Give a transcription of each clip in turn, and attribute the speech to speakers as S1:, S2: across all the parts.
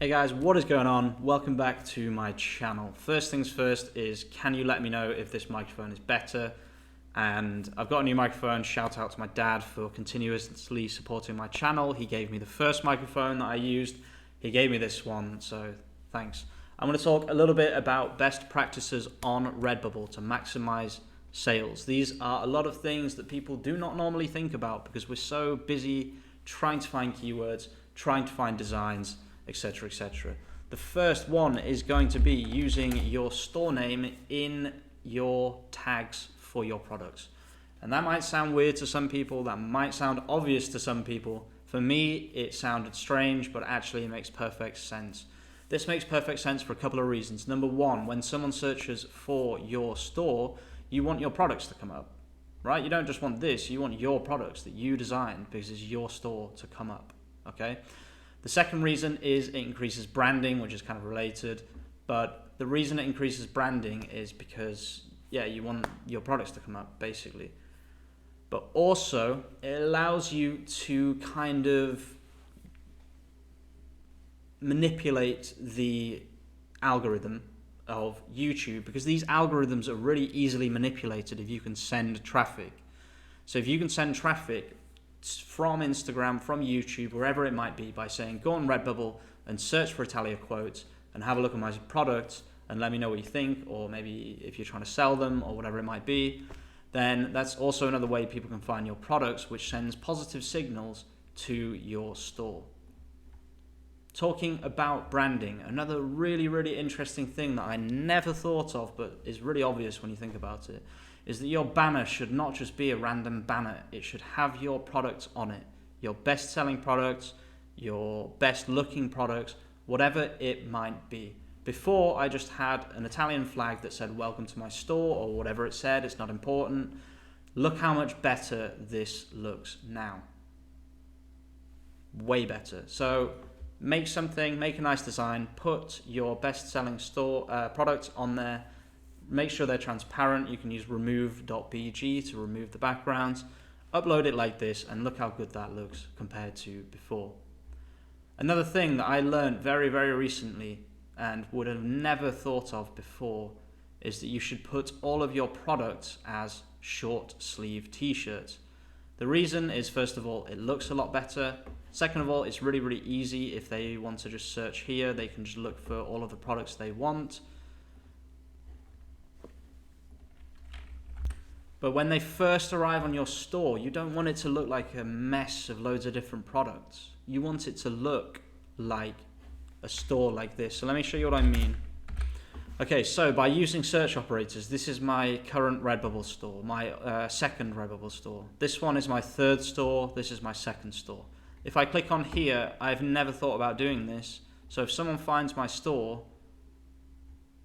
S1: Hey guys, what is going on? Welcome back to my channel. First things first is, can you let me know if this microphone is better? And I've got a new microphone. Shout out to my dad for continuously supporting my channel. He gave me the first microphone that I used. He gave me this one, so thanks. I'm going to talk a little bit about best practices on Redbubble to maximize sales. These are a lot of things that people do not normally think about because we're so busy trying to find keywords, trying to find designs, etc, etc. The first one is going to be using your store name in your tags for your products. And that might sound weird to some people, that might sound obvious to some people. For me, it sounded strange, but actually it makes perfect sense. This makes perfect sense for a couple of reasons. Number one, when someone searches for your store, you want your products to come up, right? You don't just want this, you want your products that you designed because it's your store to come up, okay? The second reason is it increases branding, which is kind of related, but the reason it increases branding is because, yeah, you want your products to come up, basically. But also, it allows you to kind of manipulate the algorithm of YouTube, because these algorithms are really easily manipulated if you can send traffic. So if you can send traffic from Instagram, from YouTube, wherever it might be, by saying go on Redbubble and search for Italia quotes and have a look at my products and let me know what you think, or maybe if you're trying to sell them or whatever it might be, then that's also another way people can find your products, which sends positive signals to your store. Talking about branding, another really interesting thing that I never thought of but is really obvious when you think about it, is that your banner should not just be a random banner. It should have your products on it. Your best-selling products, your best-looking products, whatever it might be. Before, I just had an Italian flag that said, welcome to my store, or whatever it said. It's not important. Look how much better this looks now. Way better. So make a nice design, put your best-selling store products on there. Make sure they're transparent. You can use remove.bg to remove the backgrounds. Upload it like this and look how good that looks compared to before. Another thing that I learned very recently and would have never thought of before is that you should put all of your products as short sleeve t-shirts. The reason is, first of all, it looks a lot better. Second of all, it's really easy. If they want to just search here, they can just look for all of the products they want. But when they first arrive on your store, you don't want it to look like a mess of loads of different products. You want it to look like a store like this. So let me show you what I mean. Okay, so by using search operators, this is my current Redbubble store, my second Redbubble store. This one is my third store, this is my second store. If I click on here, I've never thought about doing this. So if someone finds my store,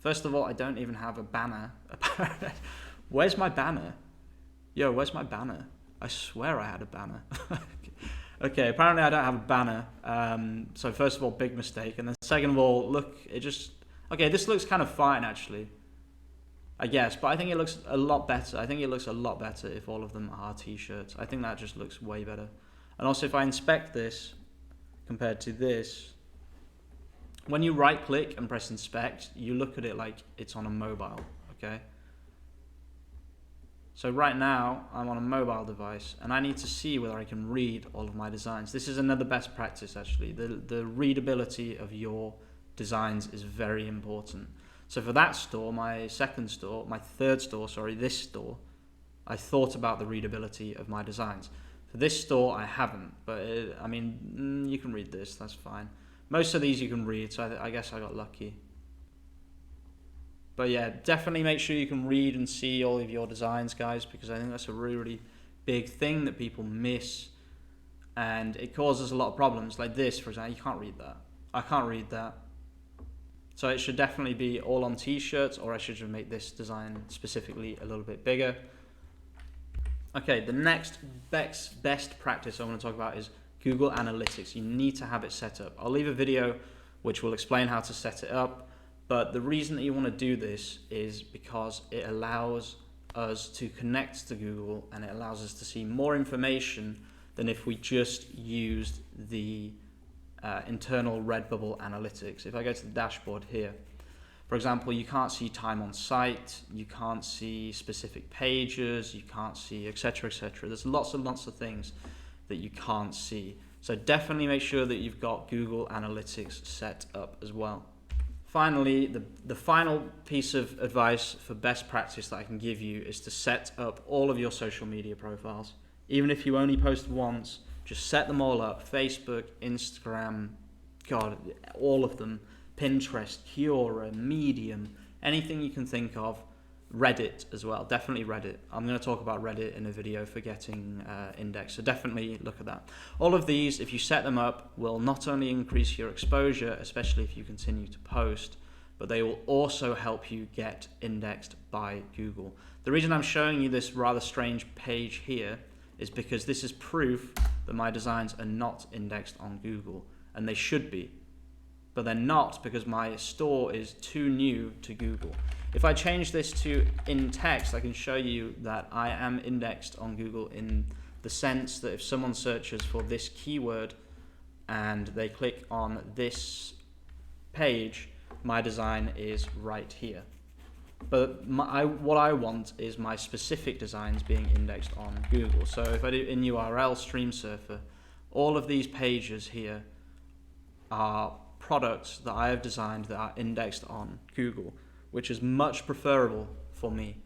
S1: first of all, I don't even have a banner. Where's my banner? Yo, where's my banner? I swear I had a banner. Okay, apparently I don't have a banner. So first of all, big mistake. And then second of all, look, okay, this looks kind of fine actually, I guess. But I think it looks a lot better. I think it looks a lot better if all of them are t-shirts. I think that just looks way better. And also if I inspect this compared to this, when you right click and press inspect, you look at it like it's on a mobile, okay? So right now, I'm on a mobile device, and I need to see whether I can read all of my designs. This is another best practice, actually. The readability of your designs is very important. So for that store, my third store, this store, I thought about the readability of my designs. For this store, I haven't, but you can read this, that's fine. Most of these you can read, so I guess I got lucky. But yeah, definitely make sure you can read and see all of your designs, guys, because I think that's a really big thing that people miss, and it causes a lot of problems. Like this, for example, you can't read that. I can't read that. So it should definitely be all on t-shirts, or I should just make this design specifically a little bit bigger. Okay, the next best practice I want to talk about is Google Analytics. You need to have it set up. I'll leave a video which will explain how to set it up. But the reason that you want to do this is because it allows us to connect to Google, and it allows us to see more information than if we just used the internal Redbubble analytics. If I go to the dashboard here, for example, you can't see time on site, you can't see specific pages, you can't see etc, etc. There's lots and lots of things that you can't see. So definitely make sure that you've got Google Analytics set up as well. Finally, the final piece of advice for best practice that I can give you is to set up all of your social media profiles. Even if you only post once, just set them all up. Facebook, Instagram, God, all of them. Pinterest, Quora, Medium, anything you can think of. Reddit as well, definitely Reddit. I'm going to talk about Reddit in a video for getting indexed, so definitely look at that. All of these, if you set them up, will not only increase your exposure, especially if you continue to post, but they will also help you get indexed by Google. The reason I'm showing you this rather strange page here is because this is proof that my designs are not indexed on Google, and they should be, but they're not because my store is too new to Google. If I change this to in text, I can show you that I am indexed on Google in the sense that if someone searches for this keyword and they click on this page, my design is right here. But what I want is my specific designs being indexed on Google. So if I do in URL stream surfer, all of these pages here are products that I have designed that are indexed on Google, which is much preferable for me.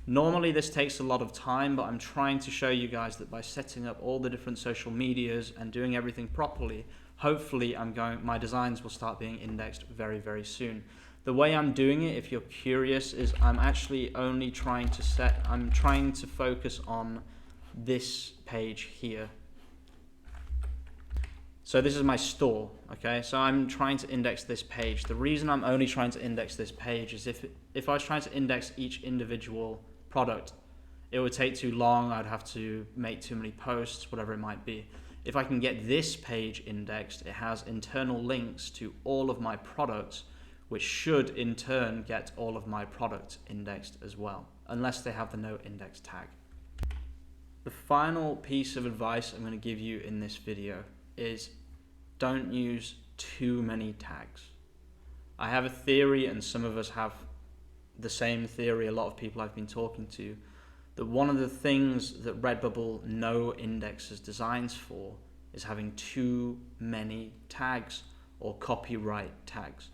S1: Normally this takes a lot of time, but I'm trying to show you guys that by setting up all the different social medias and doing everything properly, hopefully my designs will start being indexed very, very soon. The way I'm doing it, if you're curious, is I'm actually only trying to focus on this page here. So this is my store, okay? So I'm trying to index this page. The reason I'm only trying to index this page is if I was trying to index each individual product, it would take too long. I'd have to make too many posts, whatever it might be. If I can get this page indexed, it has internal links to all of my products, which should in turn get all of my products indexed as well, unless they have the no index tag. The final piece of advice I'm going to give you in this video is don't use too many tags. I have a theory, and some of us have the same theory, a lot of people I've been talking to, that one of the things that Redbubble no indexes designs for is having too many tags or copyright tags.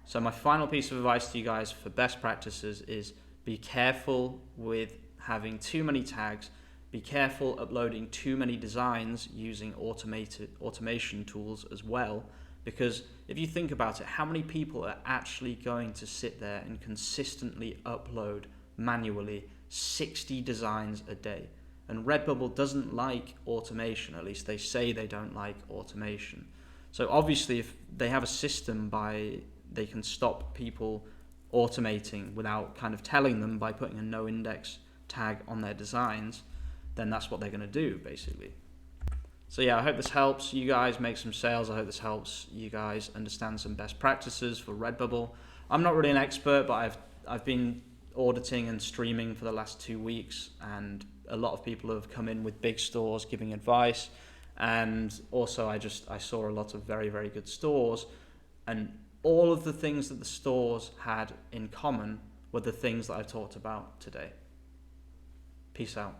S1: So my final piece of advice to you guys for best practices is be careful with having too many tags. Be careful uploading too many designs using automation tools as well, because if you think about it, how many people are actually going to sit there and consistently upload manually 60 designs a day? And Redbubble doesn't like automation, at least they say they don't like automation. So obviously if they have a system they can stop people automating without kind of telling them by putting a no index tag on their designs, then that's what they're going to do basically. So yeah, I hope this helps you guys make some sales. I hope this helps you guys understand some best practices for Redbubble. I'm not really an expert, but I've been auditing and streaming for the last 2 weeks, and a lot of people have come in with big stores giving advice, and also I saw a lot of very, very good stores, and all of the things that the stores had in common were the things that I've talked about today. Peace out.